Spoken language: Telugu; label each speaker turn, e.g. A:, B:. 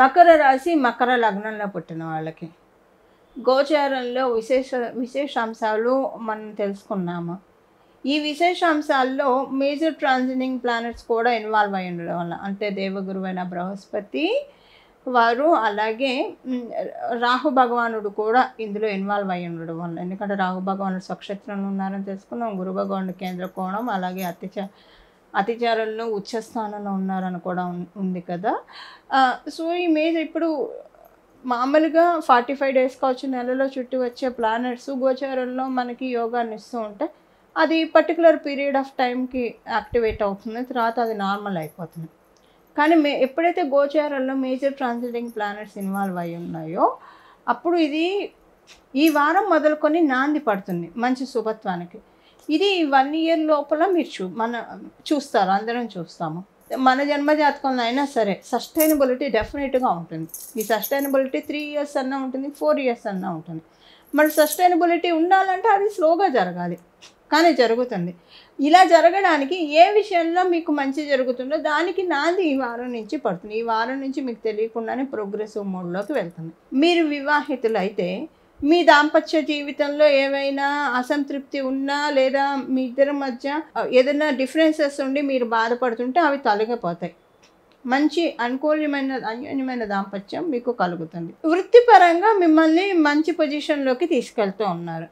A: మకర రాశి మకర లగ్నంలో పుట్టిన వాళ్ళకి గోచారంలో విశేషాంశాలు మనం తెలుసుకున్నాము. ఈ విశేషాంశాల్లో మేజర్ ట్రాన్సిటింగ్ ప్లానెట్స్ కూడా ఇన్వాల్వ్ అయి ఉండడం వల్ల, అంటే దేవగురువైన బృహస్పతి వారు, అలాగే రాహు భగవానుడు కూడా ఇందులో ఇన్వాల్వ్ అయి ఉండడం వల్ల, ఎందుకంటే రాహు భగవానుడు స్వక్షేత్రంలో ఉన్నారని తెలుసుకున్నాం. గురు భగవానుడు కేంద్ర కోణం, అలాగే అతిచారంలో ఉచ్చస్థానంలో ఉన్నారని కూడా ఉంది కదా. సో ఈ మేజర్ ఇప్పుడు మామూలుగా 45 డేస్ కావచ్చు, నెలలో చుట్టూ వచ్చే ప్లానెట్స్ గోచారంలో మనకి యోగాన్ని ఇస్తూ ఉంటే అది పర్టికులర్ పీరియడ్ ఆఫ్ టైంకి యాక్టివేట్ అవుతుంది, తర్వాత అది నార్మల్ అయిపోతుంది. కానీ ఎప్పుడైతే గోచారంలో మేజర్ ట్రాన్సిటింగ్ ప్లానెట్స్ ఇన్వాల్వ్ అయి ఉన్నాయో అప్పుడు ఇది ఈ వారం మొదలుకొని నాంది పడుతుంది మంచి శుభత్వానికి. ఇది 1 ఇయర్ లోపల మీరు చూస్తారు, అందరం చూస్తాము. మన జన్మజాతకంలో అయినా సరే సస్టైనబిలిటీ డెఫినెట్గా ఉంటుంది. ఈ సస్టైనబిలిటీ 3 ఇయర్స్ అన్నా ఉంటుంది, 4 ఇయర్స్ అన్నా ఉంటుంది. మరి సస్టైనబిలిటీ ఉండాలంటే అది స్లోగా జరగాలి, కానీ జరుగుతుంది. ఇలా జరగడానికి ఏ విషయంలో మీకు మంచి జరుగుతుందో దానికి నాంది ఈ వారం నుంచి పడుతుంది. ఈ వారం నుంచి మీకు తెలియకుండానే ప్రోగ్రెసివ్ మోడ్లోకి వెళ్తుంది. మీరు వివాహితులు అయితే మీ దాంపత్య జీవితంలో ఏవైనా అసంతృప్తి ఉన్నా, లేదా మీ ఇద్దరి మధ్య ఏదైనా డిఫరెన్సెస్ ఉండి మీరు బాధపడుతుంటే అవి తొలగిపోతాయి. మంచి అన్యోన్యమైన దాంపత్యం మీకు కలుగుతుంది. వృత్తిపరంగా మిమ్మల్ని మంచి పొజిషన్లోకి తీసుకెళ్తూ ఉన్నారు.